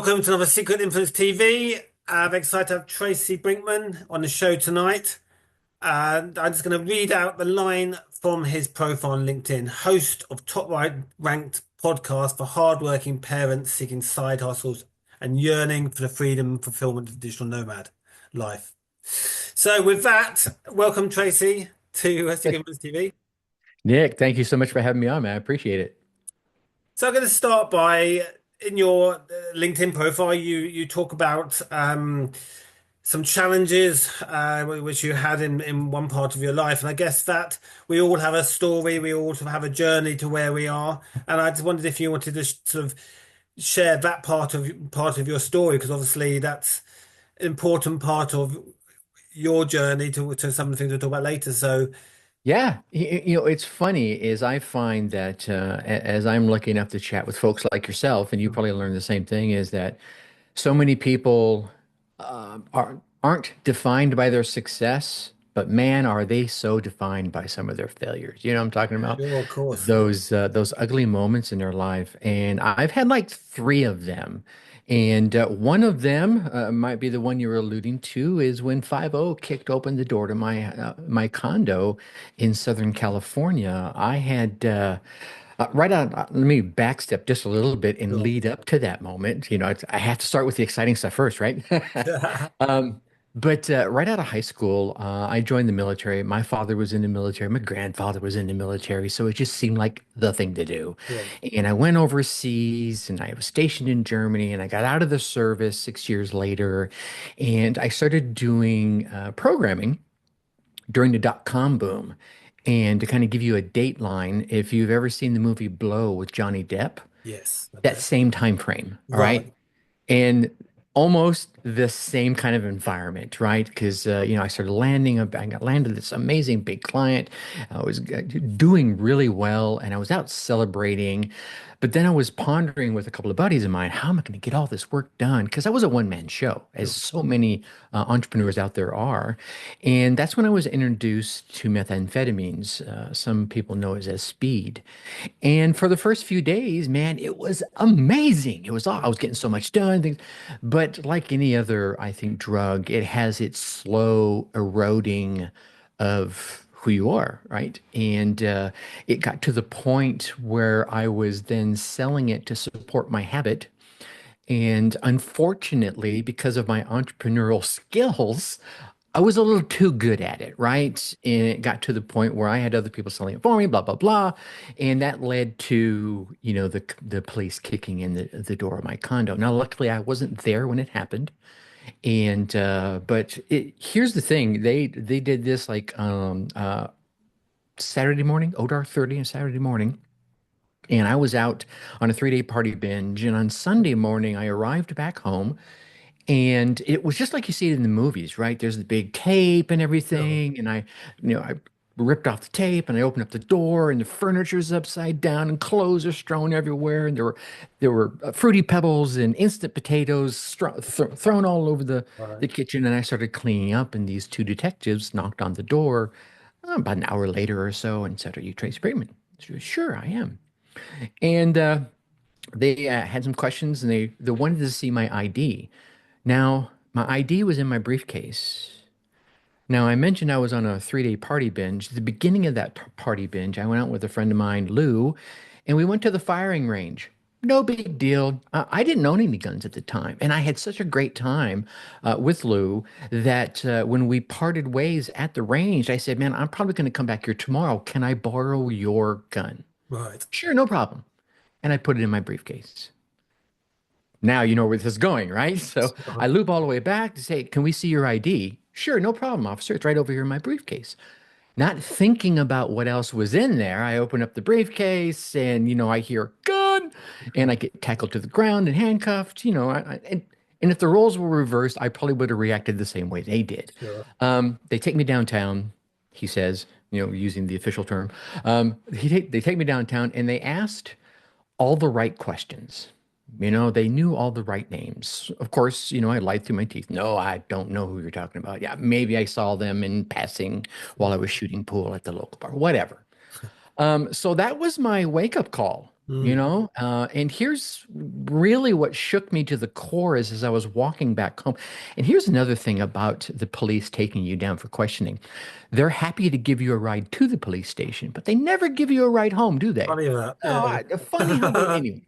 Welcome to another Secret Influence TV. I'm excited to have Tracy Brinkmann on the show tonight. And I'm just going to read out the line from his profile on LinkedIn. Host of top ranked podcast for hardworking parents seeking side hustles and yearning for the freedom and fulfillment of digital nomad life. So with that, welcome Tracy to Secret Influence TV. Nick, thank you so much for having me on, man. I appreciate it. So I'm going to start by in your LinkedIn profile, you talk about some challenges which you had in one part of your life, and I guess that we all have a story, we all sort of have a journey to where we are, and I just wondered if you wanted to sort of share that part of your story because obviously that's an important part of your journey to some of the things we'll talk about later. So Yeah, it's funny is I find that as I'm lucky enough to chat with folks like yourself, and you probably learn the same thing, is that so many people aren't defined by their success, but man, are they so defined by some of their failures. You know what I'm talking about? sure, of course. Those ugly moments in their life, and I've had like three of them. And one of them might be the one you were alluding to is when 5-0 kicked open the door to my condo in Southern California. I had right on. Let me backstep just a little bit and Sure. lead up to that moment. I have to start with the exciting stuff first, right? Um, but right out of high school, I joined the military. My father was in the military. My grandfather was in the military. So it just seemed like the thing to do. Sure. And I went overseas and I was stationed in Germany and I got out of the service 6 years later. And I started doing programming during the dot-com boom. And to kind of give you a dateline, if you've ever seen the movie Blow with Johnny Depp, Yes. that Okay. same time frame, all right? Right. And almost the same kind of environment, right? Because I started landing. I got landed this amazing big client. I was doing really well, and I was out celebrating. But then I was pondering with a couple of buddies of mine, how am I going to get all this work done? Because I was a one-man show, as Sure. so many entrepreneurs out there are. And that's when I was introduced to methamphetamines. Some people know it as speed. And for the first few days, man, it was amazing. I was getting so much done. But like any other, I think, drug, it has its slow eroding of who you are, right? And it got to the point where I was then selling it to support my habit. And unfortunately, because of my entrepreneurial skills, I was a little too good at it, right? And it got to the point where I had other people selling it for me, blah, blah, blah. And that led to, the police kicking in the door of my condo. Now, luckily, I wasn't there when it happened. And but here's the thing. They did this like Saturday morning, ODAR 30 on Saturday morning. And I was out on a 3-day party binge. And on Sunday morning, I arrived back home and it was just like you see it in the movies, right? There's the big tape and Sure. everything. And I ripped off the tape and I opened up the door and the furniture's upside down and clothes are strewn everywhere. And there were fruity pebbles and instant potatoes thrown all over the Right. kitchen. And I started cleaning up and these two detectives knocked on the door about an hour later or so and said, "Are you Tracy Brinkmann?" She was, "Sure, I am." And they had some questions and they wanted to see my ID. Now, my ID was in my briefcase. Now, I mentioned I was on a 3-day party binge. At the beginning of that party binge, I went out with a friend of mine, Lou, and we went to the firing range. No big deal. I didn't own any guns at the time, and I had such a great time with Lou that when we parted ways at the range, I said, "Man, I'm probably going to come back here tomorrow. Can I borrow your gun?" Right. "Sure, no problem." And I put it in my briefcase. Now you know where this is going, right? So I loop all the way back to say, "Can we see your ID?" "Sure, no problem, officer. It's right over here in my briefcase." Not thinking about what else was in there, I open up the briefcase and, I hear gun and I get tackled to the ground and handcuffed, and if the roles were reversed, I probably would have reacted the same way they did. Sure. They take me downtown, he says, using the official term. They take me downtown and they asked all the right questions. They knew all the right names. Of course, I lied through my teeth. "No, I don't know who you're talking about. Yeah, maybe I saw them in passing while I was shooting pool at the local bar, whatever." So that was my wake up call. you Mm. know? And here's really what shook me to the core is as I was walking back home. And here's another thing about the police taking you down for questioning. They're happy to give you a ride to the police station, but they never give you a ride home, do they? Funny that. Oh, funny how they, Yeah. anyway.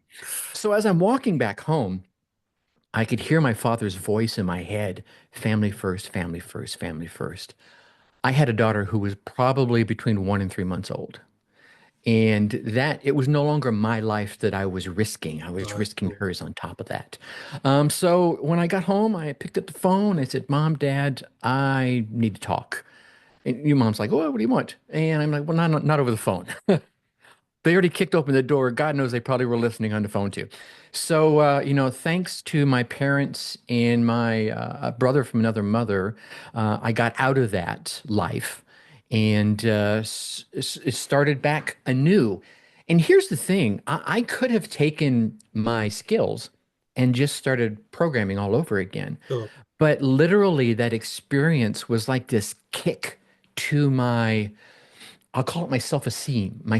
So as I'm walking back home, I could hear my father's voice in my head, family first, family first, family first. I had a daughter who was probably between 1 and 3 months old. And that it was no longer my life that I was risking. I was Right. risking hers on top of that. So when I got home, I picked up the phone. I said, Mom, Dad, I need to talk. And your mom's like, oh, what do you want? And I'm like, well, not over the phone. They already kicked open the door. God knows they probably were listening on the phone too. So, thanks to my parents and my brother from another mother, I got out of that life and it started back anew. And here's the thing, I could have taken my skills and just started programming all over again. Sure. But literally, that experience was like this kick to my I'll call it my self-esteem Right.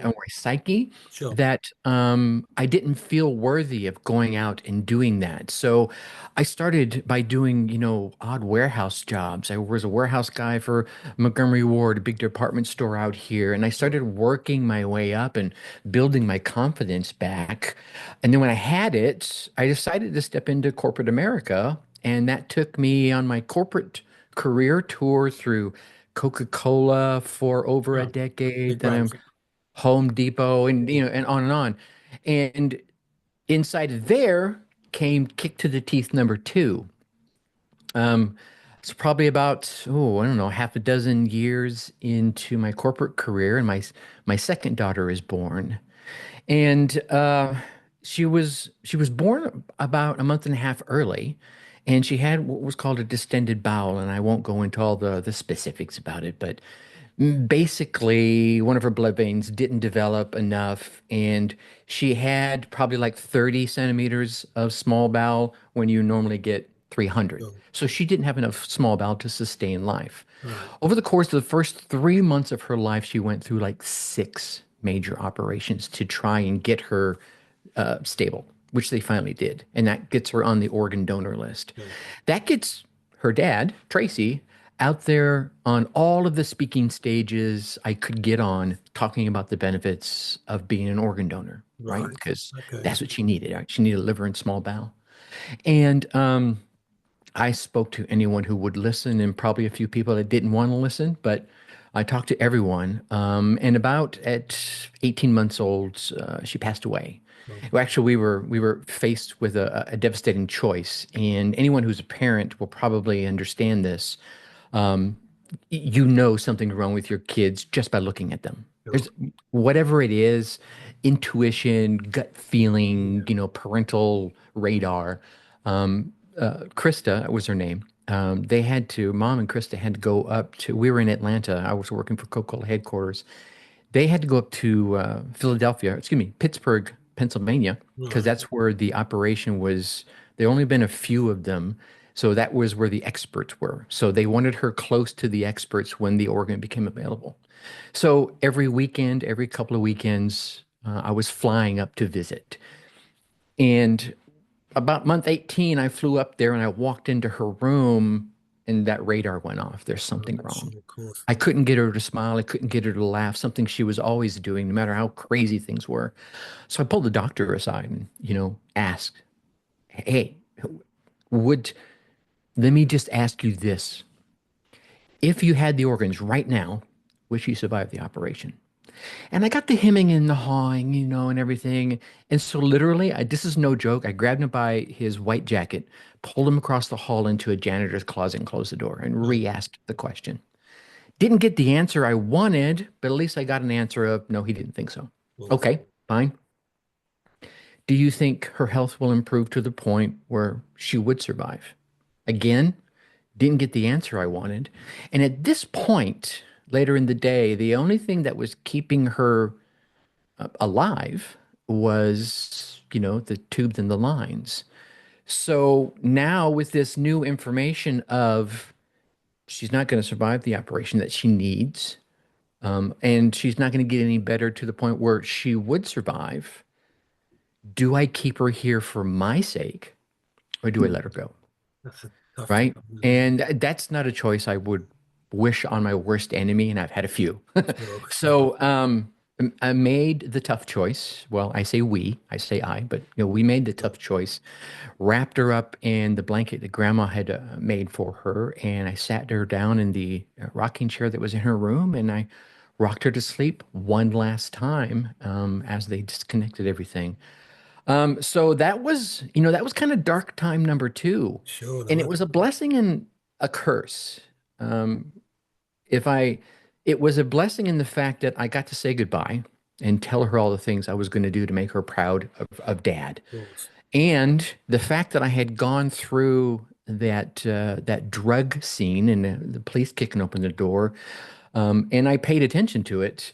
or my psyche Sure. that I didn't feel worthy of going out and doing that. So I started by doing, odd warehouse jobs. I was a warehouse guy for Montgomery Ward, a big department store out here, and I Sure. started working my way up and building my confidence back. And then when I had it, I decided to step into corporate America, and that took me on my corporate career tour through Coca-Cola for over a Yeah. decade, Big then I'm brands. Home Depot and Mm. and on and on. And inside of there came kick to the teeth number two. Um, it's probably about, oh, I don't know, half a dozen years into my corporate career, and my second daughter is born. And she was born about a month and a half early, and she had what was called a distended bowel, and I won't go into all the specifics about it, but basically one of her blood veins didn't develop enough, and she had probably like 30 centimeters of small bowel when you normally get 300. Sure. So she didn't have enough small bowel to sustain life. Right. Over the course of the first 3 months of her life, she went through like six major operations to try and get her stable, which they finally did. And that gets her on the organ donor list. Sure. That gets her dad, Tracy, out there on all of the speaking stages I could get on talking about the benefits of being an organ donor, right? Right. Because Okay. that's what she needed, right? She needed a liver and small bowel. And I spoke to anyone who would listen and probably a few people that didn't want to listen, but I talked to everyone. And about at 18 months old, she passed away. Sure. Well, actually, we were faced with a devastating choice, and anyone who's a parent will probably understand this. Um, you know something's wrong with your kids just by looking at them. Sure. There's whatever it is, intuition, gut feeling, Yeah. parental radar. Krista was her name. Mom and Krista had to go up to, we were in Atlanta. I was working for Coca-Cola headquarters. They had to go up to Pittsburgh, Pennsylvania, because Right. that's where the operation was. There only been a few of them. So that was where the experts were. So they wanted her close to the experts when the organ became available. So every weekend, every couple of weekends, I was flying up to visit. And about month 18, I flew up there and I walked into her room and that radar went off. There's something Right. wrong. Sure. Of course. I couldn't get her to smile. I couldn't get her to laugh, something she was always doing, no matter how crazy things were. So I pulled the doctor aside and, asked, hey, would, let me just ask you this. If you had the organs right now, would she survive the operation? And I got the hemming and the hawing, and everything. And so literally, this is no joke. I grabbed him by his white jacket, pulled him across the hall into a janitor's closet and closed the door and Right. re-asked the question. Didn't get the answer I wanted, but at least I got an answer of no, he didn't think so. Well, Okay, fine. Do you think her health will improve to the point where she would survive? Again, didn't get the answer I wanted. And at this point, later in the day, the only thing that was keeping her alive was, the tubes and the lines. So now with this new information of she's not going to survive the operation that she needs, And she's not going to get any better to the point where she would survive. Do I keep her here for my sake or do I let her go? That's a tough Right? dilemma, isn't it? And that's not a choice I would wish on my worst enemy, and I've had a few. Sure. So I made the tough choice. Well, I say we, I say I, but we made the tough choice. Wrapped her up in the blanket that Grandma had made for her, and I sat her down in the rocking chair that was in her room, and I rocked her to sleep one last time as they disconnected everything. So that was kind of dark time number two. Sure, And no, it was a blessing and a curse. Um, if I, it was a blessing in the fact that I got to say goodbye and tell her all the things I was going to do to make her proud of Dad. of course. And the fact that I had gone through that drug scene and the police kicking open the door, and I paid attention to it,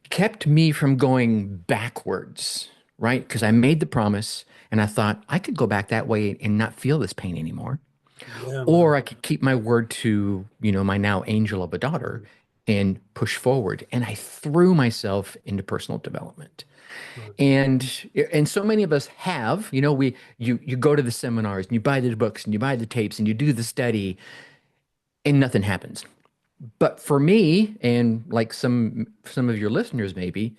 kept me from going backwards, right? Because I made the promise and I thought I could go back that way and not feel this pain anymore. Yeah, Or no. I could keep my word to, my now angel of a daughter and push forward. And I threw myself into personal development. No. And so many of us have, you go to the seminars and you buy the books and you buy the tapes and you do the study and nothing happens. But for me, and like some of your listeners maybe,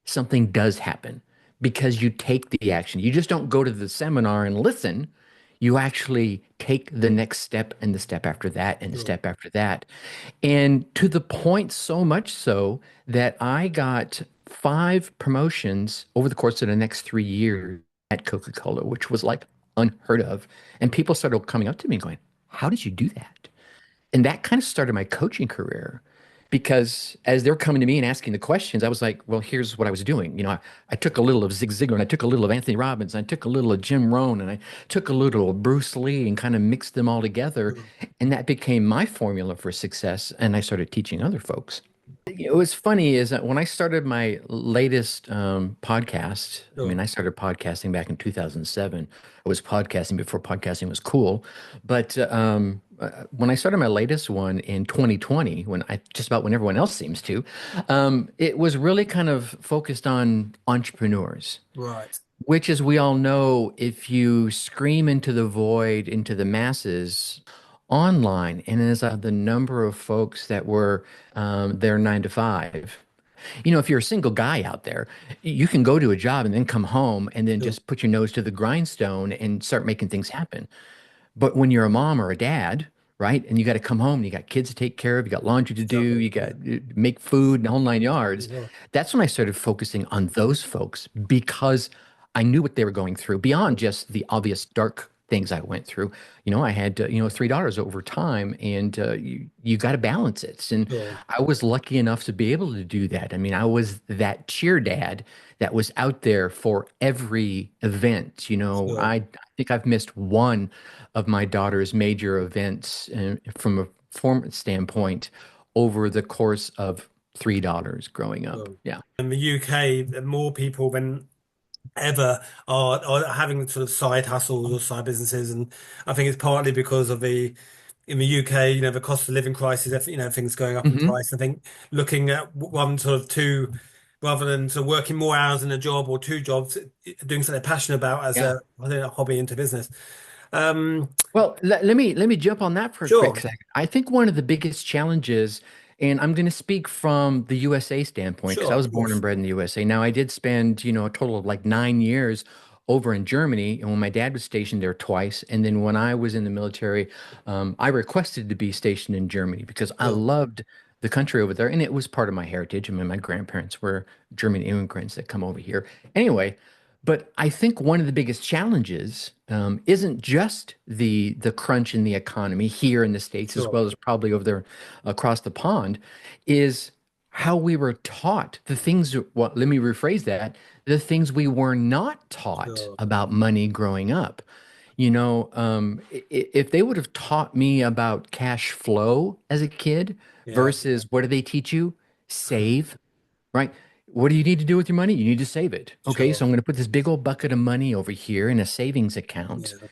something does happen because you take the action. You just don't go to the seminar and listen. You actually take the next step and the step after that and the Sure. step after that. And to the point so much so that I got 5 promotions over the course of the next 3 years at Coca-Cola, which was like unheard of. And people started coming up to me going, "How did you do that?" And that kind of started my coaching career because as they're coming to me and asking the questions, I was like, well, here's what I was doing. I took a little of Zig Ziglar and I took a little of Anthony Robbins and I took a little of Jim Rohn and I took a little of Bruce Lee and kind of mixed them all together. Sure. And that became my formula for success. And I started teaching other folks. What's funny is that when I started my latest podcast, I mean, Sure. I started podcasting back in 2007. I was podcasting before podcasting was cool. But when I started my latest one in 2020, just about when everyone else seems to, it was really kind of focused on entrepreneurs. Right. Which, as we all know, if you scream into the void, into the masses online, and as the number of folks that were there 9 to 5, if you're a single guy out there, you can go to a job and then come home and then Sure. just put your nose to the grindstone and start making things happen. But when you're a mom or a dad, right, and you got to come home and you got kids to take care of, you got laundry to do, Juggle. you got Yeah. make food and the whole 9 yards, Sure. that's when I started focusing on those folks because I knew what they were going through beyond just the obvious dark things I went through. I had, 3 daughters over time and you got to balance it. And Sure. I was lucky enough to be able to do that. I mean, I was that cheer dad that was out there for every event. Sure. I think I've missed one of my daughter's major events from a form standpoint over the course of 3 daughters growing up. Sure. Yeah. In the UK, more people than ever are having sort of side hustles or side businesses, and I think it's partly because of the in the UK, the cost of living crisis, things going up in Hmm. price. I think looking at one sort of two, rather than sort of working more hours in a job or two jobs, doing something they're passionate about as Yeah. I think, a hobby into business. Um, Well, let me jump on that for a quick sure, second. I think one of the biggest challenges, and I'm going to speak from the USA standpoint because sure, I of was born and course. bred in the USA. Now, I did spend, a total of like 9 years over in Germany, and when my dad was stationed there twice, and then when I was in the military, I requested to be stationed in Germany because I Sure, loved the country over there, and it was part of my heritage. I mean, my grandparents were German immigrants that come over here. Anyway. But I think one of the biggest challenges isn't just the crunch in the economy here in the States, as sure, well as probably over there across the pond, is how we were taught the things. Well, let me rephrase that: the things we were not taught sure. about money growing up. If they would have taught me about cash flow as a kid Yeah, versus what do they teach you? Save, right? What do you need to do with your money? You need to save it. Okay, so sure. I'm going to put this big old bucket of money over here in a savings account. Yeah,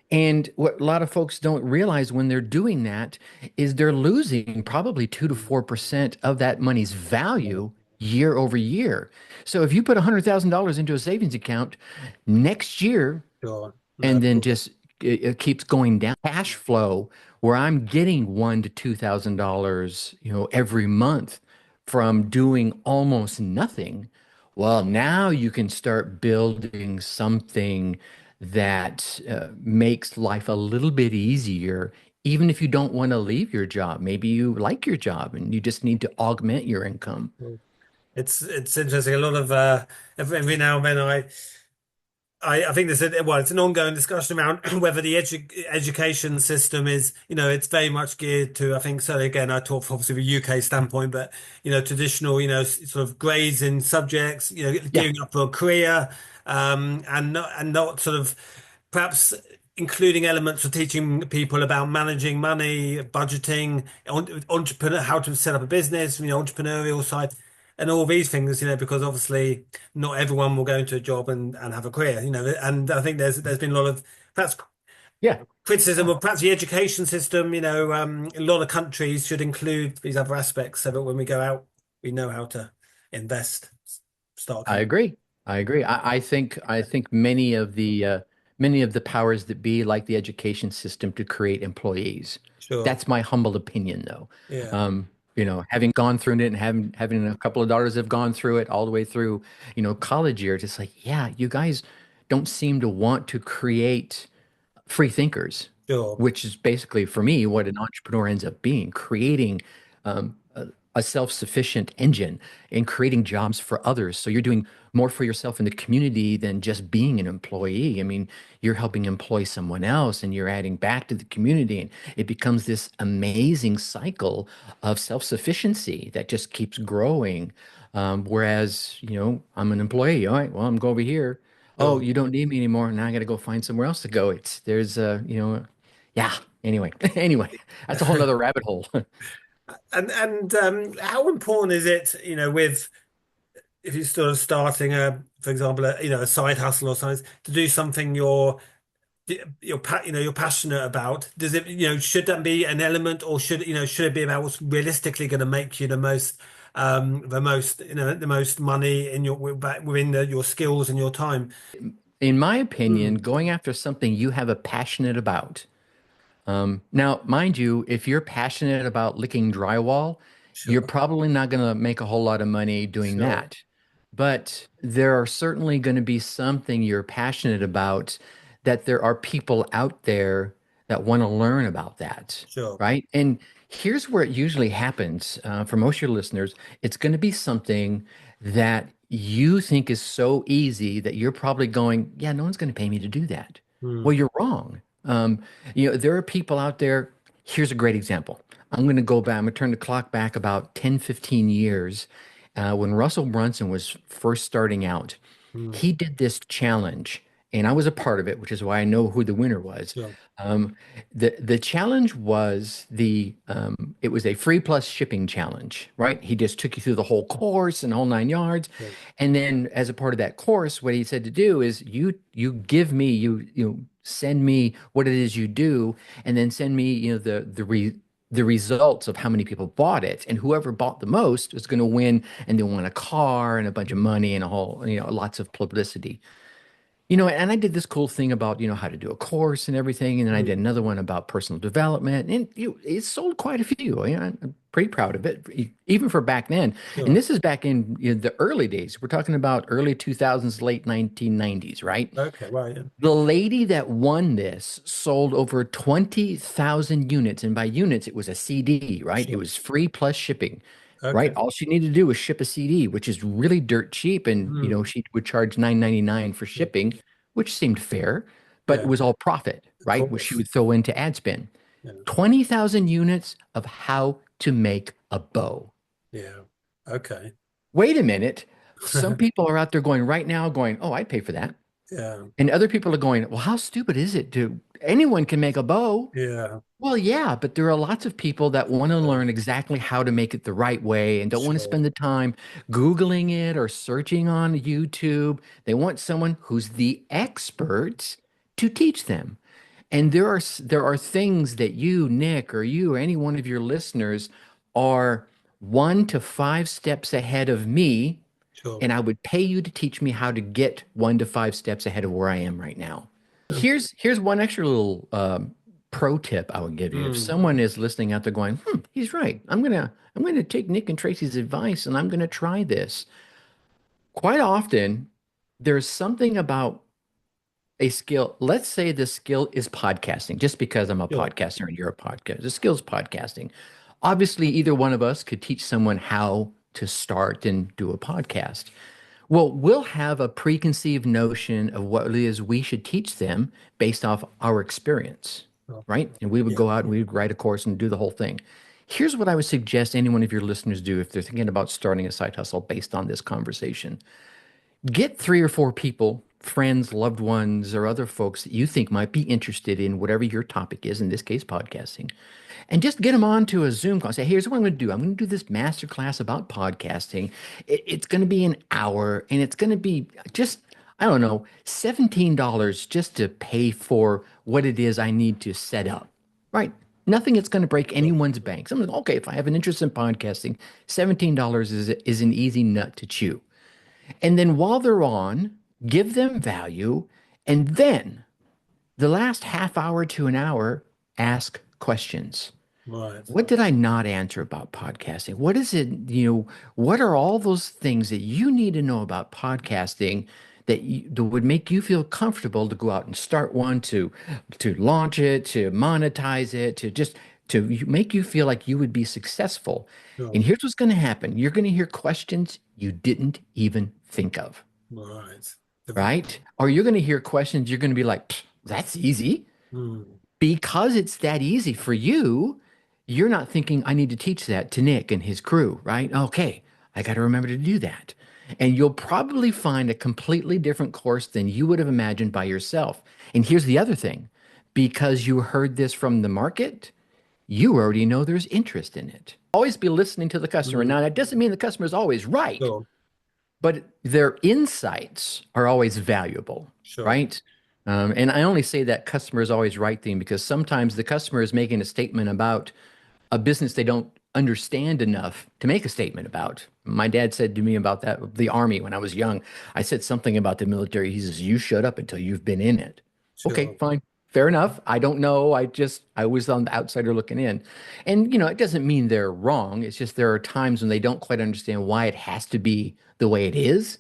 And what a lot of folks don't realize when they're doing that is they're losing probably 2 to 4% of that money's Yeah, value year over year. So if you put $100,000 into a savings account next year sure. No, and of then course. just it keeps going down, cash flow where I'm getting $1 to $2,000, every month from doing almost nothing. Well, now you can start building something that makes life a little bit easier, even if you don't want to leave your job. Maybe you like your job and you just need to augment your income. It's interesting. A lot of every now and then I think it's an ongoing discussion around whether the education system is, it's very much geared to, I think, so again, I talk from obviously the UK standpoint, but, traditional, sort of grades in subjects, Yeah. gearing up for a career, and not sort of perhaps including elements of teaching people about managing money, budgeting, entrepreneur, how to set up a business, entrepreneurial side. And all these things, because obviously not everyone will go into a job and have a career, and I think there's been a lot of perhaps Yeah. criticism of perhaps the education system, a lot of countries should include these other aspects so that when we go out, we know how to invest, start a I company. agree. I agree. I think many of the powers that be like the education system to create employees. Sure. That's my humble opinion, though. Yeah. Having gone through it and having a couple of daughters have gone through it all the way through, college years, it's like, yeah, you guys don't seem to want to create free thinkers, Sure. which is basically for me what an entrepreneur ends up being, creating a self-sufficient engine and creating jobs for others. So you're doing more for yourself in the community than just being an employee. I mean, you're helping employ someone else and you're adding back to the community. And it becomes this amazing cycle of self-sufficiency that just keeps growing. Whereas, I'm an employee. All right, well, I'm going over here. Oh, Sure. you don't need me anymore. Now I got to go find somewhere else to go. Yeah. Anyway, anyway, that's a whole nother rabbit hole. And how important is it, with if you're sort of starting for example, a side hustle or something, to do something you're passionate about? Does it, should that be an element, or should it be about what's realistically going to make you the most money in within your skills and your time? In my opinion, Mm, going after something you have a passionate about. Now, mind you, if you're passionate about licking drywall, you're sure, probably not going to make a whole lot of money doing sure, that. But there are certainly going to be something you're passionate about that there are people out there that want to learn about that, sure. right? And here's where it usually happens for most of your listeners. It's going to be something that you think is so easy that you're probably going, yeah, no one's going to pay me to do that. Well, Mm, you're wrong. There are people out there. Here's a great example. I'm going to go back, I'm going to turn the clock back about 10, 15 years. When Russell Brunson was first starting out, mm, he did this challenge, and I was a part of it, which is why I know who the winner was. sure, Um, the challenge was it was a free plus shipping challenge, right? He just took you through the whole course and whole 9 yards, sure, and then as a part of that course, what he said to do is you give me send me what it is you do, and then send me the results of how many people bought it, and whoever bought the most is going to win, and they'll win a car and a bunch of money and a whole lots of publicity. And I did this cool thing about, how to do a course and everything. And then I did mm, another one about personal development. And it sold quite a few. I'm pretty proud of it, even for back then. And sure. this is back in the early days. We're talking about early 2000s, late 1990s, right? Okay, right, yeah, The lady that won this sold over 20,000 units. And by units, it was a CD, right? It sure. was free plus shipping, right? Okay. All she needed to do was ship a CD, which is really dirt cheap. And, Mm, she would charge 9.99 for yeah, shipping, which seemed fair, but it yeah, was all profit, of right? Which she course. would throw into ad spend. Yeah, 20,000 units of how to make a bow. yeah. Okay. Wait a minute. Some people are out there going right now going, oh, I'd pay for that. Yeah, And other people are going, well, how stupid is it to anyone can make a bow? yeah, Well, yeah, but there are lots of people that want to yeah, learn exactly how to make it the right way and don't want to sure. spend the time Googling it or searching on YouTube. They want someone who's the expert to teach them. And there are things that you, Nick, or you, or any one of your listeners are 1 to 5 steps ahead of me, Sure. and I would pay you to teach me how to get 1 to 5 steps ahead of where I am right now. Here's one extra little pro tip I would give you. If Mm, someone is listening out there going, he's right. I'm gonna take Nick and Tracy's advice and I'm gonna try this. Quite often, there's something about a skill. Let's say the skill is podcasting, just because I'm a sure. podcaster and you're a podcaster. The skill is podcasting. Obviously, either one of us could teach someone how to start and do a podcast. Well, we'll have a preconceived notion of what it is we should teach them based off our experience, Sure. right? And we would Yeah. go out and we would write a course and do the whole thing. Here's what I would suggest any one of your listeners do if they're thinking about starting a side hustle based on this conversation. Get 3 or 4 people, friends, loved ones, or other folks that you think might be interested in whatever your topic is, in this case, podcasting, and just get them onto a Zoom call. Say, hey, here's what I'm going to do. I'm going to do this master class about podcasting. It's going to be an hour, and it's going to be just, I don't know, $17 just to pay for what it is I need to set up. Right? Nothing that's going to break Sure. anyone's bank. Something, okay, if I have an interest in podcasting, $17 is an easy nut to chew. And then while they're on, give them value. And then the last half hour to an hour, ask questions. Right. What did I not answer about podcasting? What is it, what are all those things that you need to know about podcasting that would make you feel comfortable to go out and start one, to launch it, to monetize it, to just to make you feel like you would be successful. And Sure. here's what's going to happen. You're going to hear questions you didn't even think of, Right. The- right? Or you're going to hear questions you're going to be like, "Pfft, that's easy." mm, Because it's that easy for you, you're not thinking, I need to teach that to Nick and his crew, right? Okay, I got to remember to do that. And you'll probably find a completely different course than you would have imagined by yourself. And here's the other thing, because you heard this from the market, you already know there's interest in it. Always be listening to the customer. mm, Now, that doesn't mean the customer is always right, sure. but their insights are always valuable, Sure. right? And I only say that customer is always right thing because sometimes the customer is making a statement about a business they don't understand enough to make a statement about. My dad said to me about that, the army, when I was young. I said something about the military. He says, you shut up until you've been in it. Okay, Sure. fine. Fair enough. I don't know. I was on the outsider looking in. And, it doesn't mean they're wrong. It's just there are times when they don't quite understand why it has to be the way it is.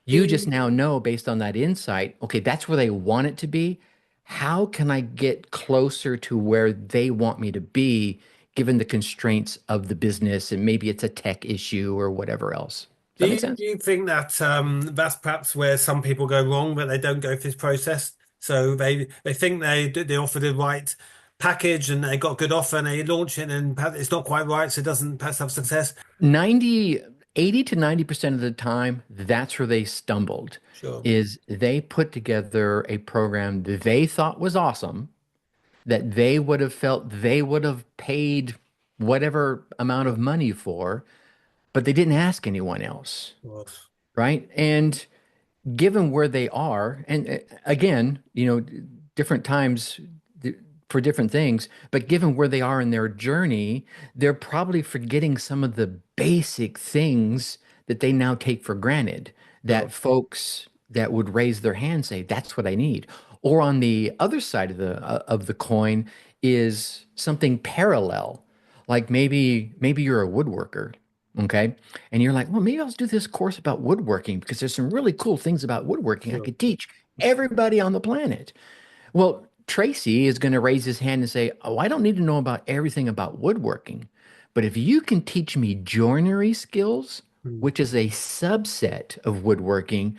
You just The- now know based on that insight, okay, that's where they want it to be. How can I get closer to where they want me to be, given the constraints of the business and maybe it's a tech issue or whatever else? Does Do that make you, sense? do you think that that's perhaps where some people go wrong, but they don't go through this process? So they think they offer the right package and they got a good offer and they launch it and perhaps it's not quite right, so it doesn't perhaps have success. 80 to 90% of the time, that's where they stumbled, Sure. is they put together a program that they thought was awesome, that they would have felt they would have paid whatever amount of money for, but they didn't ask anyone else, Well, right? And given where they are, and again, different times for different things, but given where they are in their journey, they're probably forgetting some of the basic things that they now take for granted sure. that folks that would raise their hand say, that's what I need. Or on the other side of the coin is something parallel. Like maybe you're a woodworker, okay? And you're like, well, maybe I'll do this course about woodworking because there's some really cool things about woodworking I Sure. could teach everybody on the planet. Well, Tracy is going to raise his hand and say, oh, I don't need to know about everything about woodworking. But if you can teach me joinery skills, Mm, which is a subset of woodworking,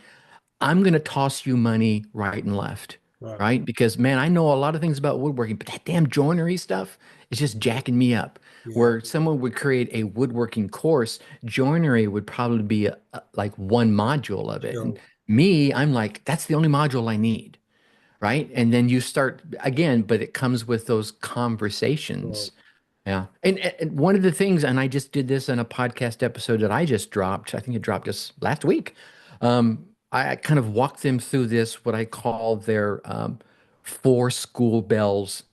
I'm going to toss you money right and left, right. right? Because, man, I know a lot of things about woodworking, but that damn joinery stuff is just jacking me up. Yeah. Where someone would create a woodworking course, joinery would probably be like one module of it. And Sure. me, I'm like, that's the only module I need, right? And then you start again, but it comes with those Sure. conversations. Yeah. And one of the things, and I just did this in a podcast episode that I just dropped, I think it dropped just last week. I kind of walked them through this, what I call their four school bells,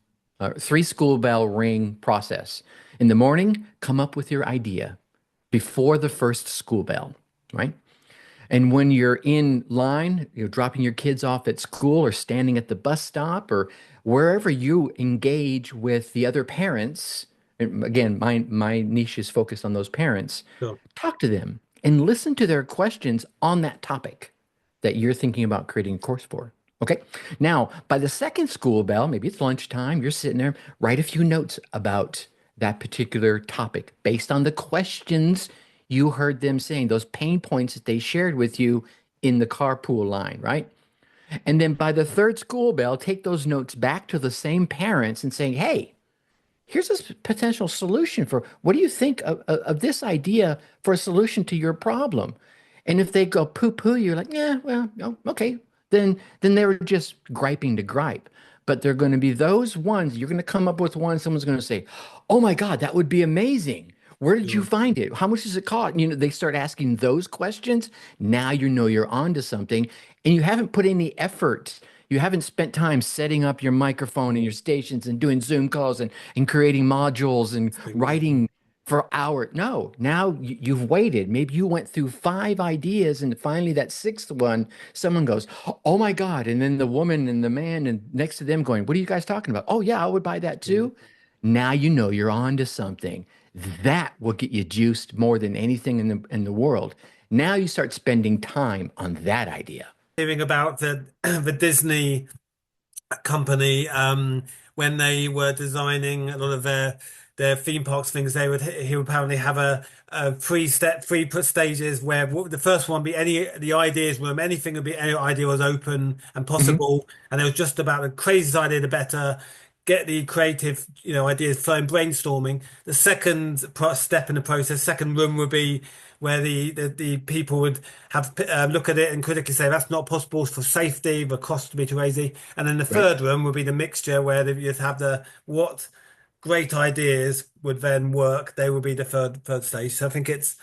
three school bell ring process. In the morning, come up with your idea before the first school bell, right? And when you're in line, you're dropping your kids off at school or standing at the bus stop or wherever you engage with the other parents. And again, my niche is focused on those parents. Sure. Talk to them and listen to their questions on that topic that you're thinking about creating a course for. Okay. Now, by the second school bell, maybe it's lunchtime, you're sitting there, write a few notes about that particular topic based on the questions you heard them saying, those pain points that they shared with you in the carpool line, right? And then by the third school bell, take those notes back to the same parents and saying, hey, here's a potential solution for what do you think of this idea for a solution to your problem? And if they go poo-poo, you're like, yeah, well, no, okay. Then they were just griping to gripe. But they're going to be those ones, you're going to come up with one, someone's going to say, oh my God, that would be amazing. Where did you Sure. find it? How much does it cost? You know, they start asking those questions. Now you know you're onto something, and you haven't put any effort. You haven't spent time setting up your microphone and your stations and doing Zoom calls and creating modules and Speaking writing for hours. No, now you've waited. Maybe you went through five ideas, and finally that sixth one, someone goes, "Oh my God!" And then the woman and the man and next to them going, "What are you guys talking about?" "Oh yeah, I would buy that too." Now you know you're on to something. That will get you juiced more than anything in the world. Now you start spending time on that idea. hearing about the the Disney company when they were designing a lot of their theme parks things he would apparently have a three put stages where the first one be any the ideas room anything would be any idea was open and Mhm. possible and it was just about the craziest idea the better get the creative ideas flowing brainstorming the second step in the process second room would be where the people would have look at it and critically say that's not possible for safety, the cost to be too crazy. And then the Right? third room would be the mixture where you'd have the what great ideas would then work. They would be the third stage. So I think it's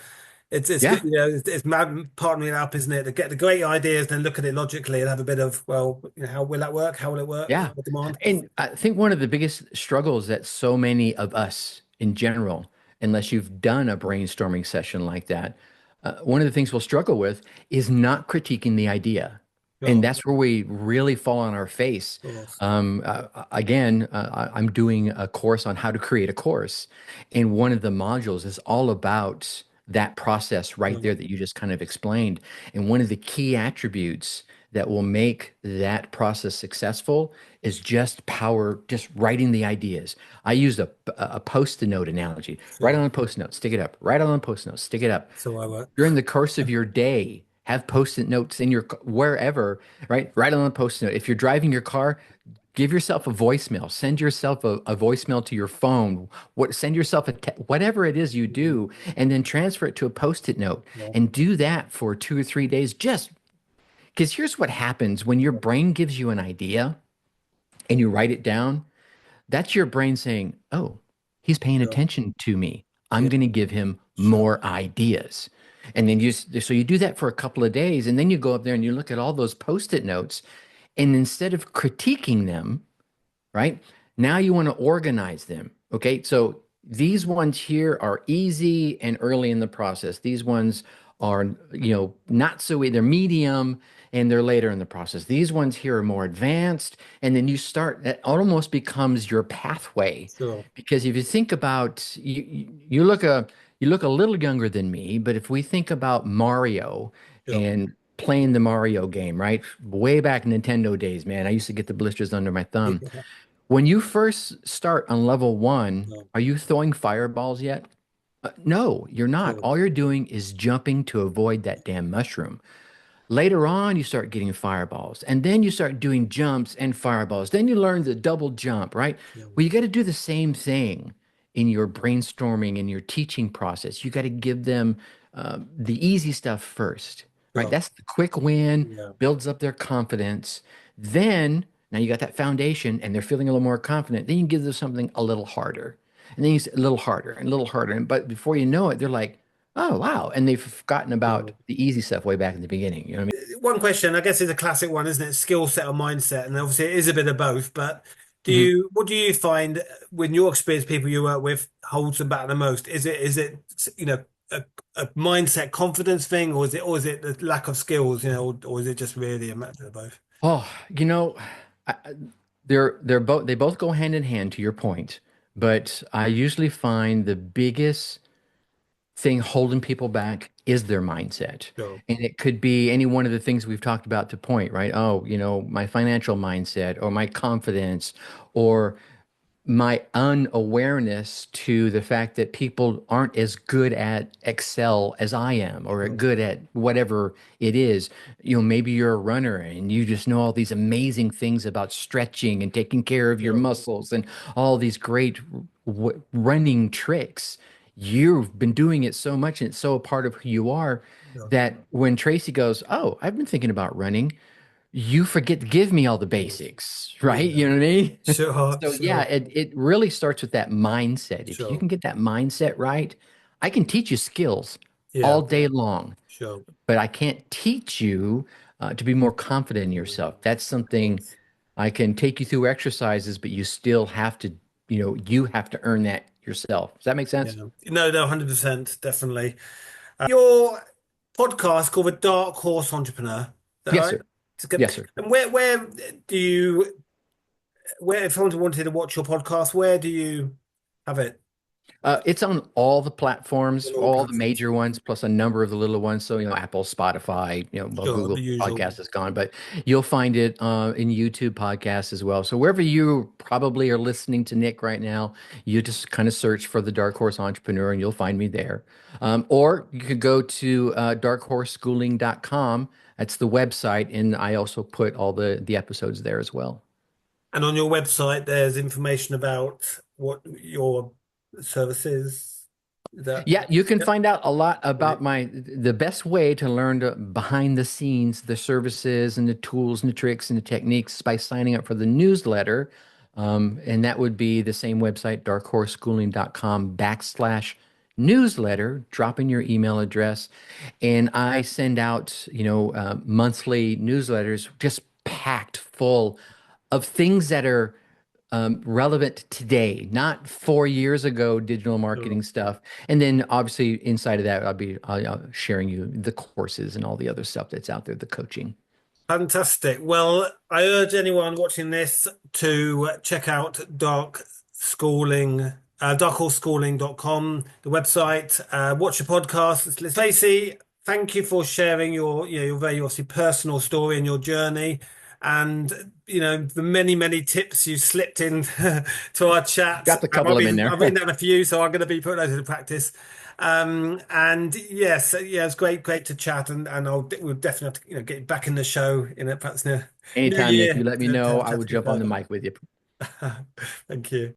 good. Yeah. It's partnering up, isn't it? To get the great ideas, then look at it logically and have a bit of well, how will that work? How will it work? Yeah. The demand. And I think one of the biggest struggles that so many of us in general, unless you've done a brainstorming session like that, one of the things we'll struggle with is not critiquing the idea. And Sure, that's where we really fall on our face. of course. Again, I'm doing a course on how to create a course. And one of the modules is all about that process right there Um, that you just kind of explained. And one of the key attributes that will make that process successful is just writing the ideas. I used a post-it note analogy. Write sure. on a post-it note, stick it up. Write on a post-it note, stick it up. So I work. During the course of your day, have post-it notes in your wherever, right? Write on a post-it note. If you're driving your car, give yourself a voicemail. Send yourself a voicemail to your phone. Send yourself whatever it is you Mhm. do, and then transfer it to a post-it note. Yeah, And do that for 2 or 3 days. Just because here's what happens when your yeah, brain gives you an idea and you write it down, that's your brain saying, oh, he's paying sure. attention to me. I'm Yeah, going to give him sure. more ideas. And then so you do that for a couple of days, and then you go up there and you look at all those post-it notes, and instead of critiquing them, right? Now you want to organize them. Okay. So these ones here are easy and early in the process. These ones are, not so, they're medium and they're later in the process. These ones here are more advanced. And then you start, it almost becomes your pathway. Sure. Because if you think about, you look a little younger than me, but if we think about Mario Sure. and playing the Mario game, right? Way back in Nintendo days, man, I used to get the blisters under my thumb. Yeah. When you first start on level one, No, are you throwing fireballs yet? No, you're not. sure. All you're doing is jumping to avoid that damn mushroom. Later on, you start getting fireballs, and then you start doing jumps and fireballs. Then you learn the double jump, right? Yeah. Well, you got to do the same thing in your brainstorming and your teaching process. You got to give them the easy stuff first, right? Sure. That's the quick win, Yeah. builds up their confidence. Then, now you got that foundation, and they're feeling a little more confident. Then you give them something a little harder, and then you a little harder and a little harder. And but before you know it, they're like, Oh, wow. And they've forgotten about So, the easy stuff way back in the beginning. You know what one question, I guess, is a classic one, isn't it? Skill set or mindset, and obviously it is a bit of both. But I mean? what do you find when your experience, people you work with, holds them back the most? Is it a, a mindset, confidence thing, or is it the lack of skills, or is it just really a matter of both? Oh, I- they're both they both go hand in hand to your point, but I usually find the biggest thing holding people back is their mindset. Sure. And it could be any one of the things we've talked about to point, right? Oh, my financial mindset or my confidence or my unawareness to the fact that people aren't as good at Excel as I am or Sure. good at whatever it is. Maybe you're a runner and you just know all these amazing things about stretching and taking care of your Sure. muscles and all these great running tricks. You've been doing it so much and it's so a part of who you are Sure. that when Tracy goes, "Oh, I've been thinking about running," you forget to give me all the basics, right? Yeah. You know what I mean? Sure. So yeah, Sure. it really starts with that mindset. If you Sure. can get that mindset right, I can teach you skills Yeah. all day long, Sure. but I can't teach you to be more confident in yourself. That's Of something course. I can take you through exercises, but you still have to, you have to earn that yourself. Does that make Yeah. sense? No, no, 100%, definitely. Your podcast called The Dark Horse Entrepreneur. Is that Yes, right? sir. It's good. Yes, sir. And where do you where if someone wanted to watch your podcast, where do you have it? It's on all the platforms, On all all the platforms. major ones, plus a number of the little ones. So, Apple, Spotify, well, Sure, the Google usual. Podcast is gone, but you'll find it in YouTube podcasts as well. So wherever you probably are listening to Nick right now, you just kind of search for the Dark Horse Entrepreneur and you'll find me there. Or you could go to darkhorseschooling.com. That's the website, and I also put all the episodes there as well. And on your website, there's information about what your service is. Is that? Yeah, you can Yep. find out a lot about Right. the best way to learn behind the scenes, the services and the tools and the tricks and the techniques is by signing up for the newsletter. And that would be the same website, darkhorseschooling.com/newsletter. Drop in your email address. And I send out, monthly newsletters just packed full of things that are relevant today, not 4 years ago digital Sure. marketing stuff. And then obviously inside of that, I'll sharing you the courses and all the other stuff that's out there, the coaching. Fantastic. Well, I urge anyone watching this to check out darkhorseschooling.com, the website, watch your podcast. Stacey, thank you for sharing your very obviously personal story and your journey, and the many many tips you slipped in to our chat. Got a couple of them in I've written there. down a few, so I'm going to be putting those into practice. And yes, yeah, it's great to chat, and we'll definitely have to, get back in the show perhaps in a new Anytime, Nick, you year let me to know. have a I chat will a bit jump on the further. mic with you. Thank you.